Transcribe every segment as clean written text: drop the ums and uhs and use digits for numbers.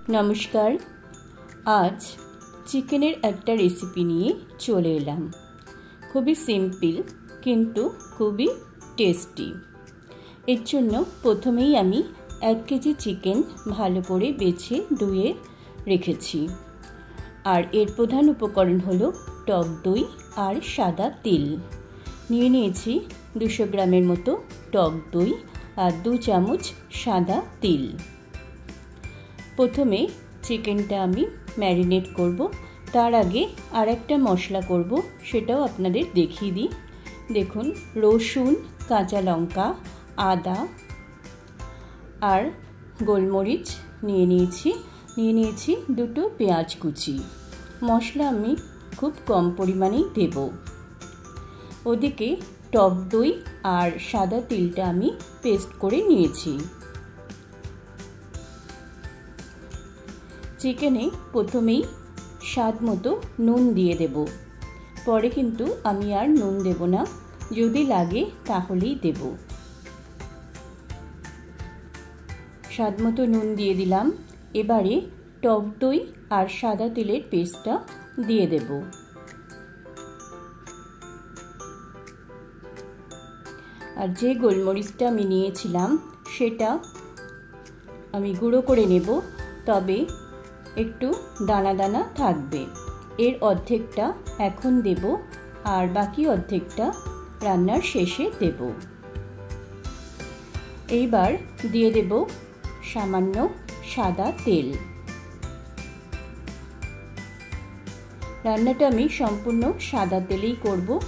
नमस्कार। आज चिकेनेर एकटा रेसिपि निये चले एलाम। खूबई सिम्पल किन्तु खूबई टेस्टी। एर जोन्नो प्रथमेई आमी 1 केजी चिकेन भालो करे बेছে धुए रेखेছি। और एर प्रधान उपकरण हलो टक दई और सादा तेल। निये निয়েছি 200 ग्रामेर मतो टक दई और 2 चामच सादा तेल। प्रथमे चिकेनटा आमी मैरिनेट करब। तार आगे आरेकटा मशला करब, सेटाओ आपनादेर देखिए दी। देखुन रसुन, काँचा लंका, आदा और गोलमरिच निये निয়েছি दुटो पेঁয়াজ कुचि। मशला आमी खूब कम परिमाणेई देब। ओदिके टक दई और सादा तेलटा आमी पेस्ट करे निয়েছি। चिकेने प्रथमेई स्वाद मतो नुन दिए देब। परे किन्तु आमी आर नुन देब ना, यदि लागे ताहलेई देब। स्वाद मतो नुन दिए दिलाम। एबारे टक दई और सादा तेलेर पेस्टटा दिए देब। और जे गोलमरिचटा आमी निয়েছিলাম सेटा आमी गुঁড়ো करे नेब, तबे एकटू दाना दाना थाकबे। एर अर्धेकटा एखन देब और बाकी अर्धेकटा रान्नार शेषे देब। एइबार दिए देब सामान्य सादा तेल। रान्नाटा आमी सम्पूर्ण सादा तेलेई करब।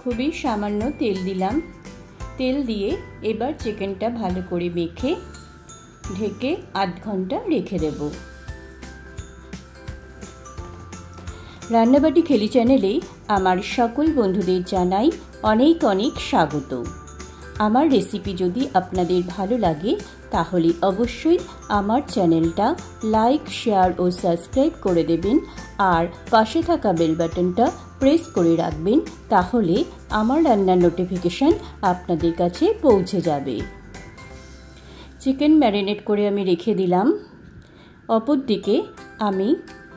खूबई सामान्य तेल दिलाम। तेल दिए एबार चिकेनटा भालो करे मेखे ढेके आध घंटा रेखे देब। रान्नाबाटी खेली चैनेले आमार सकल बंधुदेर जानाई अनेक अनेक स्वागत। आमार रेसिपि यदि आपनादेर भालो लागे ताहले अवश्यई आमार चैनेलटा लाइक शेयर और सबस्क्राइब करे देबेन और पाशे थाका बेल बाटनटा प्रेस करे राखबेन, ताहले आमार रान्नार नोटिफिकेशन आपनादेर काछे पौঁছে जाबे। चिकेन मैरिनेट करे आमी रेखे दिलाम। अपरदिके आमी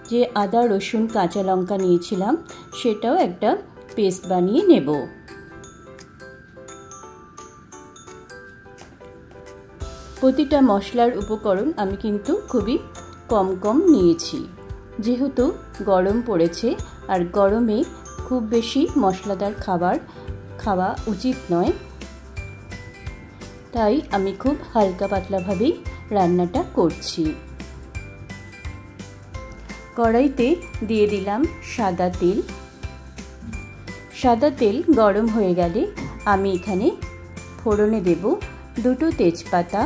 जे आदा रसुन काँचा लंका निয়েছিলাম सेटाও একটা पेस्ट बानिয়ে नेब। प्रतिटा मशलार उपकरण आमी किन्तु खूबই कम कम निয়েছি, जेहेतु गरम पड़ेছে और गरमे खूब बेशी मशलादार खाबार खावा उचित नय, ताई आमी खूब हालका पातला भावेई रान्नाटा करছি। कड़ाईते दिए दिलाम सादा तेल। सादा तेल गरम हो गेले आमी एखाने फोड़ने देब दुटो तेजपाता,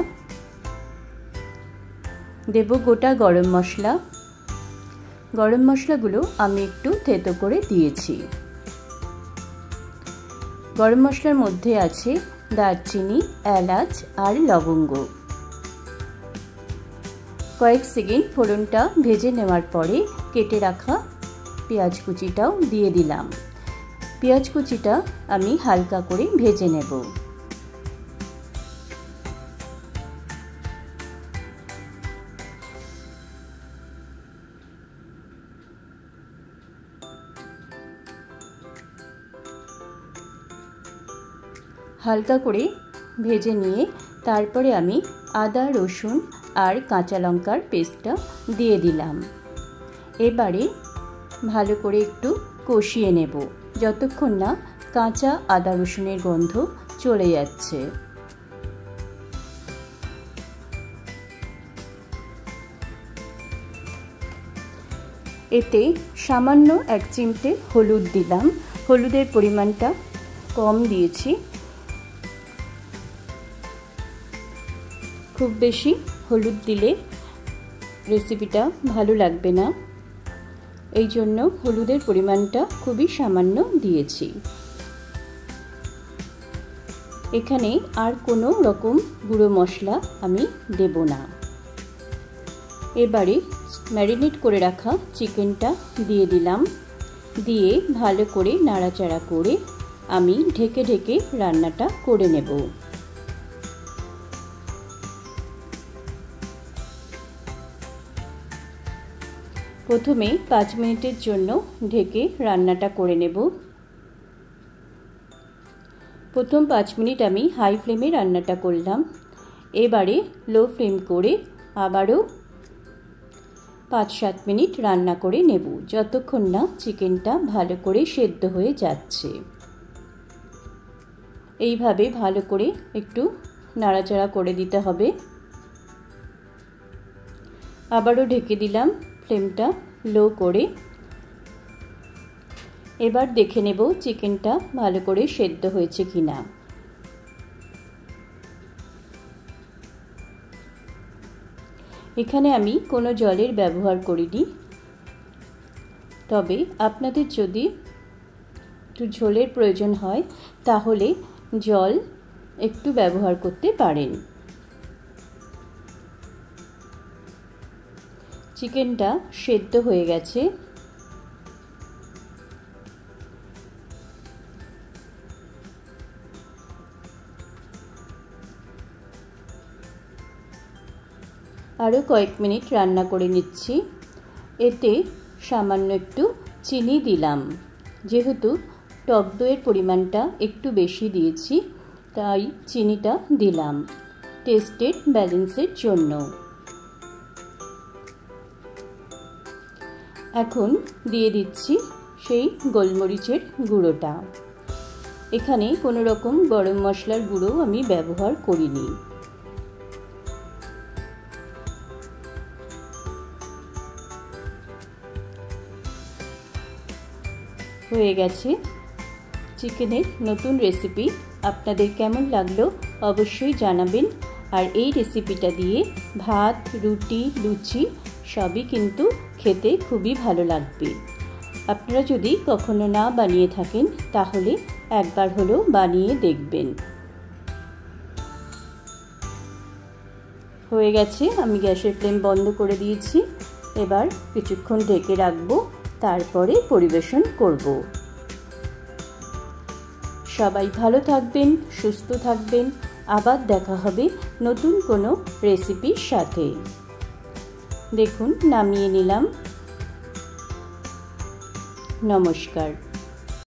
देब गोटा गरम मशला। गरम मशलागुलो आमी एकटू থেতো করে দিয়েছি। गरम मशलार मধ্যে আছে दारचिनी, एलाच और लवंग। कয়েক सेकेंड फोड़नटा भेजे नेওয়ার পরে केटे राखा पेঁয়াজ कुचिटाও দিয়ে দিলাম। पेঁয়াজ कुचिटा आमी हालका करे भेजे नेब। हालका करे भेजे निये तारपरे आमी आदा रसुन और काँचा लंकार पेस्टटा दिए दिलाम। एबारे भालो करे एकटू कषिये नेब যতক্ষণ না কাঁচা আদা রসুনের গন্ধ চলে যাচ্ছে। এতে সামান্য 1 চিমটে হলুদ দিলাম। হলুদের পরিমাণটা কম দিয়েছি। খুব বেশি হলুদ দিলে রেসিপিটা ভালো লাগবে না, এই জন্য হলুদের পরিমাণটা খুবই সামান্য দিয়েছি। এখানে আর কোনো রকম গুঁড়ো মশলা আমি দেব না। এবারে ম্যারিনেট করে রাখা চিকেনটা দিয়ে দিলাম। দিয়ে ভালো করে নাড়াচাড়া করে আমি ঢেকে ঢেকে রান্নাটা করে নেব। প্রথমে 5 মিনিটের জন্য ঢেকে রান্নাটা করে নেব। প্রথম 5 মিনিট আমি হাই ফ্লেমে রান্নাটা করলাম। এবারে লো ফ্লেম করে আবারও 5-7 মিনিট রান্না করে নেব, যতক্ষণ না চিকেনটা ভালো করে সেদ্ধ হয়ে যাচ্ছে। এইভাবে ভালো করে একটু নাড়াচাড়া করে দিতে হবে। আবারও ঢেকে দিলাম ফ্লেমটা লো করে। এবার দেখে নেব চিকেনটা ভালো করে সেদ্ধ হয়েছে কিনা। এখানে আমি কোনো জলের ব্যবহার করিনি, তবে আপনাদের যদি একটু ঝোলের প্রয়োজন হয় তাহলে জল একটু ব্যবহার করতে পারেন। চিকেনটা সেদ্ধ হয়ে গেছে। আরও কয়েক মিনিট রান্না করে নিচ্ছি। এতে সামান্য একটু চিনি দিলাম, যেহেতু টক দইয়ের পরিমাণটা একটু বেশি দিয়েছি তাই চিনিটা দিলাম টেস্টের ব্যালেন্সের জন্য। এখন দিয়ে দিচ্ছি সেই গোলমরিচের গুঁড়োটা। এখানে কোনো রকম গরম মশলার গুঁড়ো আমি ব্যবহার করিনি। হয়ে গেছে চিকেনের নতুন রেসিপি। আপনাদের কেমন লাগলো অবশ্যই জানাবেন। আর এই রেসিপিটা দিয়ে ভাত, রুটি, লুচি সবই কিন্তু খেতে খুবই ভালো লাগবে। আপনারা যদি কখনো না বানিয়ে থাকেন তাহলে একবার হলেও বানিয়ে দেখবেন। হয়ে গেছে, আমি গ্যাসের ফ্লেম বন্ধ করে দিয়েছি। এবার কিছুক্ষণ ঢেকে রাখবো, তারপরে পরিবেশন করব। সবাই ভালো থাকবেন, সুস্থ থাকবেন। আবার দেখা হবে নতুন কোনো রেসিপির সাথে। দেখুন নামিয়ে নিলাম। নমস্কার।